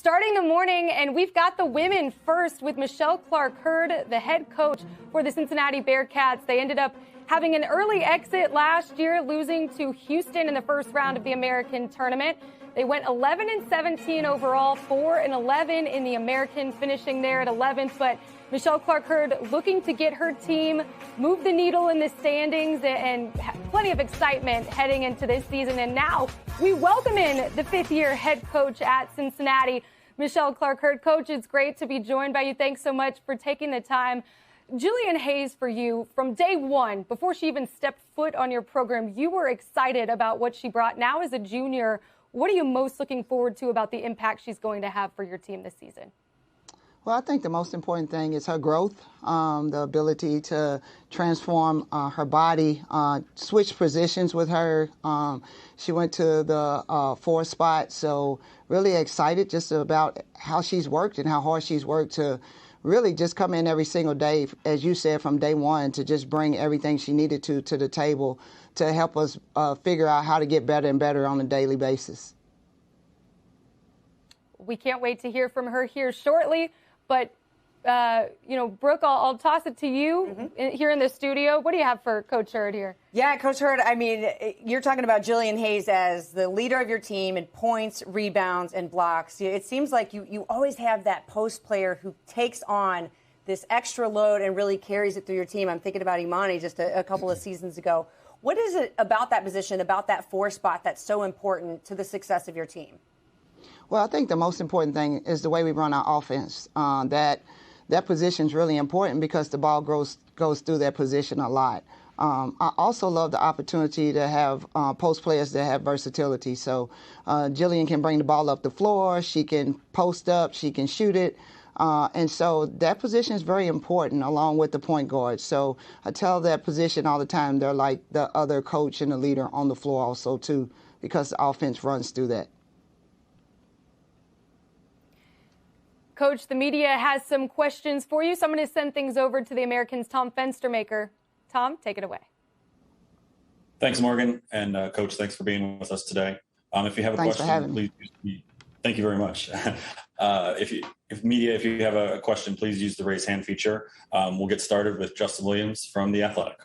starting the morning, and we've got the women first with Michelle Clark-Hurd, the head coach for the Cincinnati Bearcats. They ended up having an early exit last year, losing to Houston in the first round of the American tournament. They went 11-17 overall, 4-11 in the American, finishing there at 11th. But Michelle Clark-Hurd looking to get her team move the needle in the standings and plenty of excitement heading into this season. And now we welcome in the fifth-year head coach at Cincinnati, Michelle Clark-Hurd. Coach, it's great to be joined by you. Thanks so much for taking the time. Jillian Hayes, for you, from day one, before she even stepped foot on your program, you were excited about what she brought. Now as a junior, what are you most looking forward to about the impact she's going to have for your team this season? Well, I think the most important thing is her growth, the ability to transform her body, switch positions with her. She went to the 4 spot, so really excited just about how she's worked and how hard she's worked to really just come in every single day, as you said, from day one, to just bring everything she needed to the table to help us figure out how to get better and better on a daily basis. We can't wait to hear from her here shortly. But, Brooke, I'll toss it to you here in the studio. What do you have for Coach Hurd here? Yeah, Coach Hurd, I mean, you're talking about Jillian Hayes as the leader of your team in points, rebounds, and blocks. It seems like you always have that post player who takes on this extra load and really carries it through your team. I'm thinking about Imani just a couple of seasons ago. What is it about that position, about that 4 spot, that's so important to the success of your team? Well, I think the most important thing is the way we run our offense. That position is really important because the ball goes through that position a lot. I also love the opportunity to have post players that have versatility. So Jillian can bring the ball up the floor. She can post up. She can shoot it. And so that position is very important along with the point guard. So I tell that position all the time, they're like the other coach and the leader on the floor also, too, because the offense runs through that. Coach, the media has some questions for you, so I'm going to send things over to the American's Tom Fenstermaker. Tom, take it away. Thanks, Morgan. And Coach, thanks for being with us today. If you have a question, please use me. Thank you very much. If you have a question, please use the raise hand feature. We'll get started with Justin Williams from The Athletic.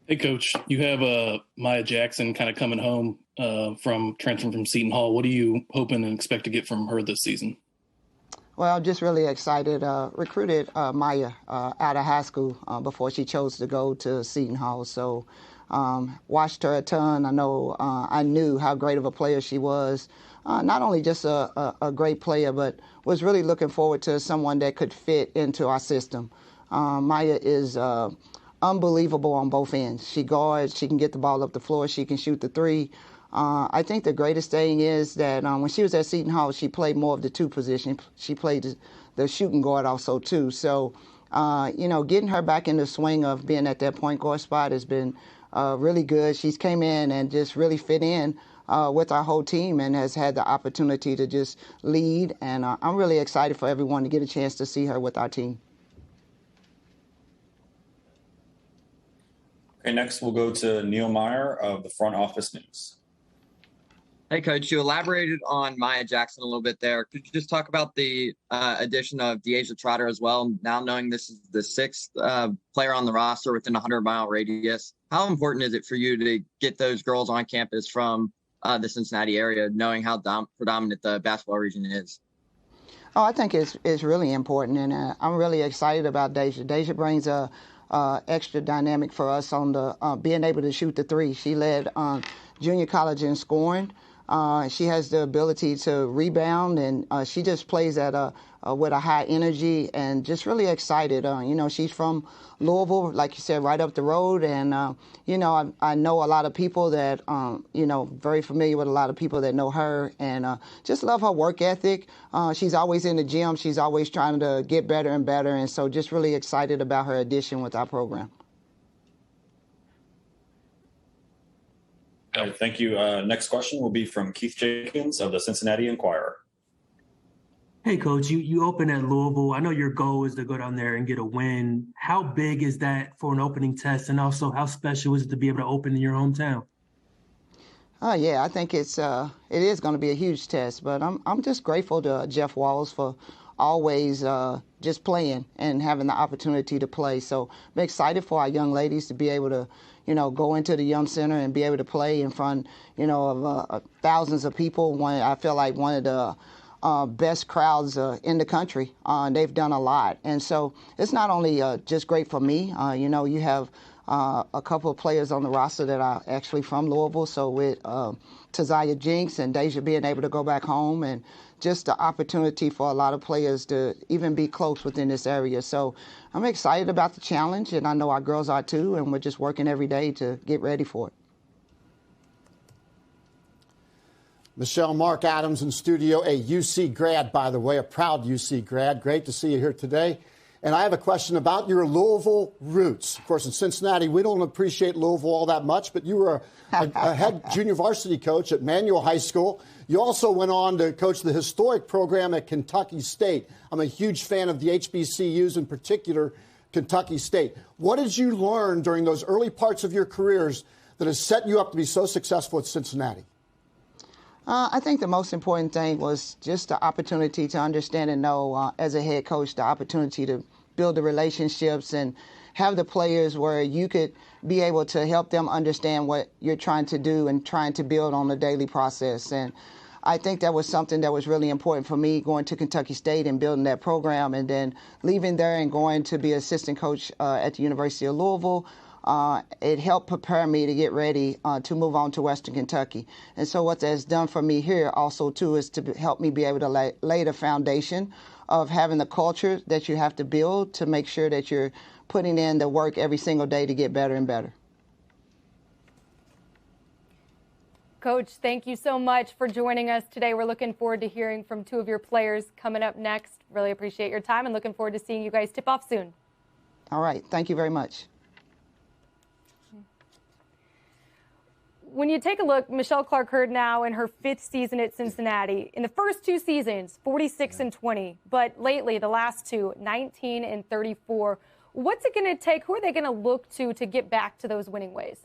Hey, Coach, you have Maya Jackson kind of coming home from transferring from Seton Hall. What are you hoping and expect to get from her this season? Well, just really excited. Recruited Meyer out of high school before she chose to go to Seton Hall. So watched her a ton. I knew how great of a player she was. Not only just a great player, but was really looking forward to someone that could fit into our system. Meyer is unbelievable on both ends. She guards. She can get the ball up the floor. She can shoot the 3. I think the greatest thing is that when she was at Seton Hall, she played more of the 2 position. She played the shooting guard also, too. So, getting her back in the swing of being at that point guard spot has been really good. She's came in and just really fit in with our whole team and has had the opportunity to just lead. And I'm really excited for everyone to get a chance to see her with our team. Okay, next we'll go to Neil Meyer of the Front Office News. Hey, Coach, you elaborated on Maya Jackson a little bit there. Could you just talk about the addition of Deasia Trotter as well, now knowing this is the 6th player on the roster within a 100-mile radius? How important is it for you to get those girls on campus from the Cincinnati area, knowing how predominant the basketball region is? Oh, I think it's really important, and I'm really excited about Deasia. Deasia brings a extra dynamic for us on the being able to shoot the 3. She led junior college in scoring. She has the ability to rebound, and she just plays with a high energy and just really excited. She's from Louisville, like you said, right up the road. And, I know a lot of people that, very familiar with a lot of people that know her and just love her work ethic. She's always in the gym. She's always trying to get better and better. And so just really excited about her addition with our program. All right, thank you. Next question will be from Keith Jenkins of the Cincinnati Enquirer. Hey, Coach, you open at Louisville. I know your goal is to go down there and get a win. How big is that for an opening test? And also, how special is it to be able to open in your hometown? Oh yeah, I think it is going to be a huge test, but I'm just grateful to Jeff Walls for always just playing and having the opportunity to play. So I'm excited for our young ladies to be able to, go into the Young Center and be able to play in front, of thousands of people. I feel like one of the best crowds in the country. They've done a lot, and so it's not only just great for me. You have a couple of players on the roster that are actually from Louisville. So with Taziah Jinks and Deja being able to go back home, and just the opportunity for a lot of players to even be close within this area. So I'm excited about the challenge, and I know our girls are too, and we're just working every day to get ready for it. Michelle, Mark Adams in studio, a UC grad, by the way, a proud UC grad. Great to see you here today. And I have a question about your Louisville roots. Of course, in Cincinnati, we don't appreciate Louisville all that much, but you were a head junior varsity coach at Manual High School. You also went on to coach the historic program at Kentucky State. I'm a huge fan of the HBCUs, in particular, Kentucky State. What did you learn during those early parts of your careers that has set you up to be so successful at Cincinnati? I think the most important thing was just the opportunity to understand and know, as a head coach, the opportunity to build the relationships and have the players where you could be able to help them understand what you're trying to do and trying to build on the daily process. And I think that was something that was really important for me, going to Kentucky State and building that program, and then leaving there and going to be assistant coach at the University of Louisville. It helped prepare me to get ready to move on to Western Kentucky. And so what that's done for me here also, too, is to help me be able to lay the foundation of having the culture that you have to build to make sure that you're putting in the work every single day to get better and better. Coach, thank you so much for joining us today. We're looking forward to hearing from two of your players coming up next. Really appreciate your time and looking forward to seeing you guys tip off soon. All right. Thank you very much. When you take a look, Michelle Clark-Heard now in her 5th season at Cincinnati. In the first 2 seasons, 46-20, but lately, the last 2, 19-34. What's it going to take? Who are they going to look to get back to those winning ways?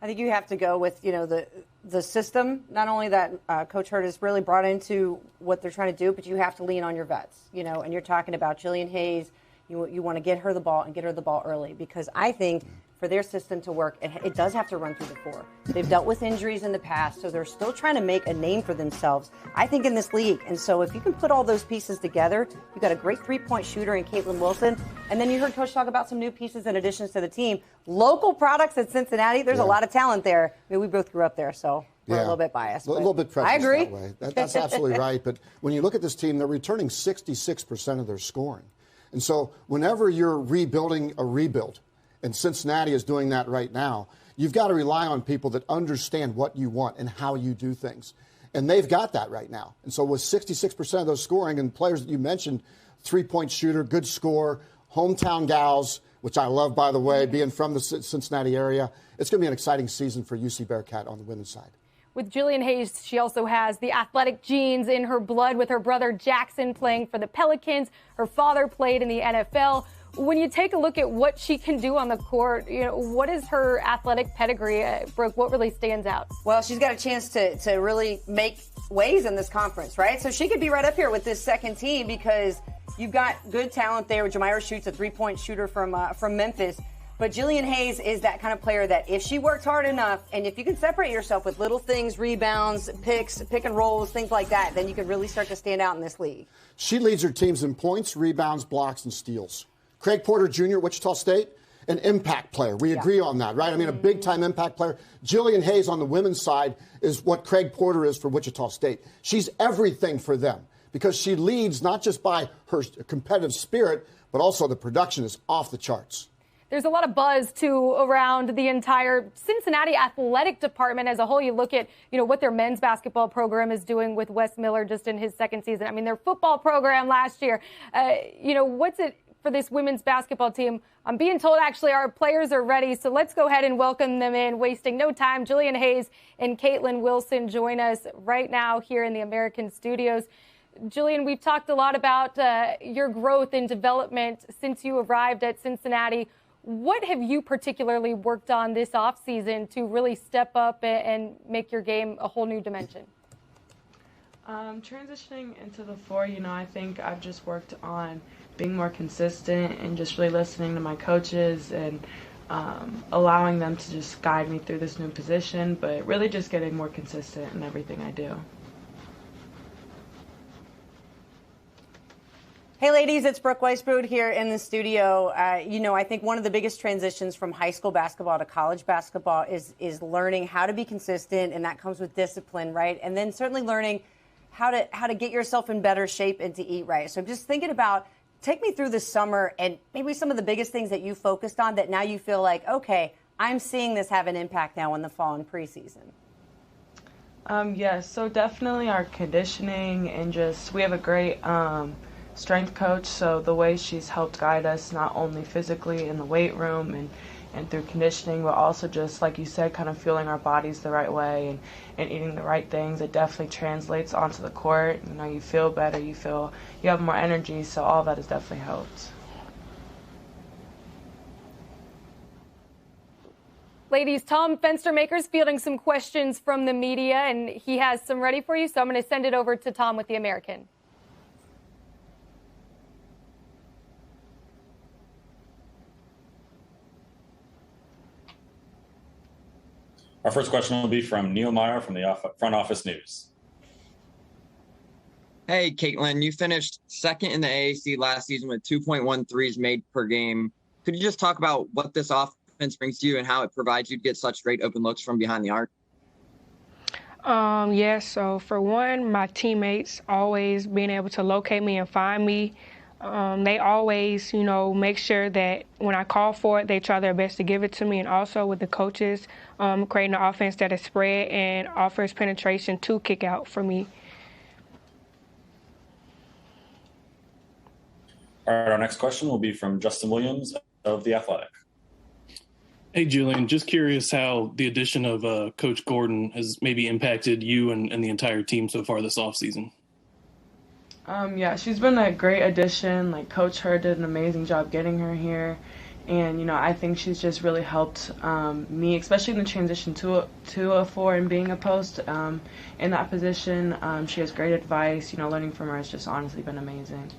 I think you have to go with, the system, not only that Coach Heard has really brought into what they're trying to do, but you have to lean on your vets, and you're talking about Jillian Hayes. You want to get her the ball and get her the ball early, because I think for their system to work, it does have to run through the 4. They've dealt with injuries in the past, so they're still trying to make a name for themselves, I think, in this league. And so if you can put all those pieces together, you've got a great 3-point shooter in Caitlyn Wilson. And then you heard Coach talk about some new pieces and additions to the team. Local products at Cincinnati, there's a lot of talent there. I mean, we both grew up there, so we're a little bit biased. A little bit prejudiced I agree. That way. That's absolutely right. But when you look at this team, they're returning 66% of their scoring. And so whenever you're rebuilding a rebuild, and Cincinnati is doing that right now, you've got to rely on people that understand what you want and how you do things. And they've got that right now. And so with 66% of those scoring, and players that you mentioned, 3-point shooter, good score, hometown gals, which I love, by the way, being from the Cincinnati area, it's going to be an exciting season for UC Bearcat on the women's side. With Jillian Hayes, she also has the athletic genes in her blood, with her brother Jackson playing for the Pelicans. Her father played in the NFL. When you take a look at what she can do on the court, what is her athletic pedigree? Brooke, what really stands out? Well, she's got a chance to really make waves in this conference, right? So she could be right up here with this second team, because you've got good talent there. Meyer shoots a 3-point shooter from Memphis. But Jillian Hayes is that kind of player that if she works hard enough, and if you can separate yourself with little things, rebounds, picks, pick and rolls, things like that, then you can really start to stand out in this league. She leads her teams in points, rebounds, blocks, and steals. Craig Porter Jr., Wichita State, an impact player. We agree on that, right? I mean, a big-time impact player. Jillian Hayes on the women's side is what Craig Porter is for Wichita State. She's everything for them, because she leads not just by her competitive spirit, but also the production is off the charts. There's a lot of buzz, too, around the entire Cincinnati athletic department as a whole. You look at, what their men's basketball program is doing with Wes Miller just in his 2nd season. I mean, their football program last year. What's it for this women's basketball team? I'm being told, actually, our players are ready, so let's go ahead and welcome them in, wasting no time. Jillian Hayes and Caitlyn Wilson join us right now here in the American studios. Jillian, we've talked a lot about your growth and development since you arrived at Cincinnati. What have you particularly worked on this offseason to really step up and make your game a whole new dimension? Transitioning into the 4, I think I've just worked on being more consistent and just really listening to my coaches and allowing them to just guide me through this new position, but really just getting more consistent in everything I do. Hey, ladies, it's Brooke Weisbrod here in the studio. I think one of the biggest transitions from high school basketball to college basketball is learning how to be consistent, and that comes with discipline, right? And then certainly learning how to get yourself in better shape and to eat right. So I'm just thinking about, take me through the summer and maybe some of the biggest things that you focused on that now you feel like, okay, I'm seeing this have an impact now in the fall and preseason. Yes, so definitely our conditioning and we have a great strength coach, so the way she's helped guide us not only physically in the weight room and through conditioning, but also just, like you said, kind of fueling our bodies the right way and eating the right things. It definitely translates onto the court. You feel better, you feel you have more energy, so all that has definitely helped. Ladies, Tom Fenstermaker's fielding some questions from the media, and he has some ready for you, so I'm going to send it over to Tom with the American. Our first question will be from Neil Meyer from the Front Office News. Hey, Caitlyn, you finished second in the AAC last season with 2.1 threes made per game. Could you just talk about what this offense brings to you and how it provides you to get such great open looks from behind the arc? So for one, my teammates always being able to locate me and find me. They always, make sure that when I call for it, they try their best to give it to me. And also with the coaches, creating an offense that is spread and offers penetration to kick out for me. All right, our next question will be from Justin Williams of The Athletic. Hey, Jillian, just curious how the addition of Coach Gordon has maybe impacted you and the entire team so far this offseason. She's been a great addition. Coach Hurd did an amazing job getting her here. And, I think she's just really helped me, especially in the transition to a 4 and being a post in that position. She has great advice. Learning from her has just honestly been amazing.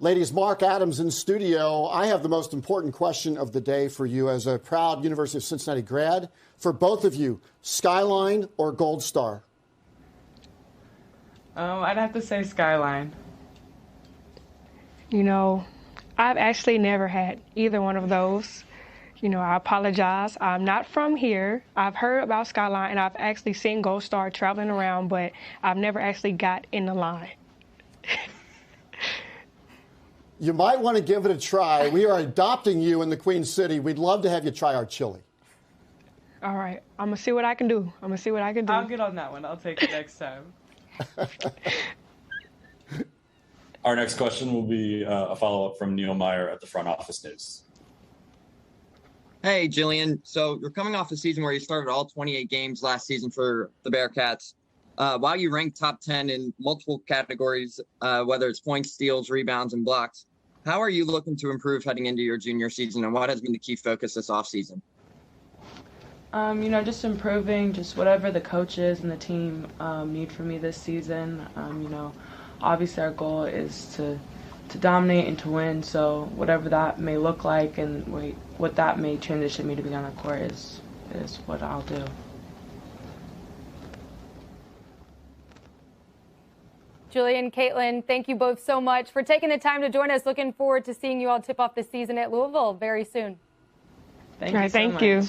Ladies, Mark Adams in studio. I have the most important question of the day for you as a proud University of Cincinnati grad. For both of you, Skyline or Gold Star? I'd have to say Skyline. I've actually never had either one of those. I apologize. I'm not from here. I've heard about Skyline, and I've actually seen Gold Star traveling around, but I've never actually got in the line. You might want to give it a try. We are adopting you in the Queen City. We'd love to have you try our chili. All right. I'm going to see what I can do. I'll get on that one. I'll take it next time. Our next question will be a follow-up from Neil Meyer at the Front Office News. Hey, Jillian. So you're coming off a season where you started all 28 games last season for the Bearcats. While you ranked top 10 in multiple categories, whether it's points, steals, rebounds, and blocks, how are you looking to improve heading into your junior season, and what has been the key focus this offseason? Just improving, just whatever the coaches and the team need from me this season. Obviously our goal is to dominate and to win, so whatever that may look like and what that may transition me to be on the court is what I'll do. Jillian, Caitlyn, thank you both so much for taking the time to join us. Looking forward to seeing you all tip off the season at Louisville very soon. Thank you so much.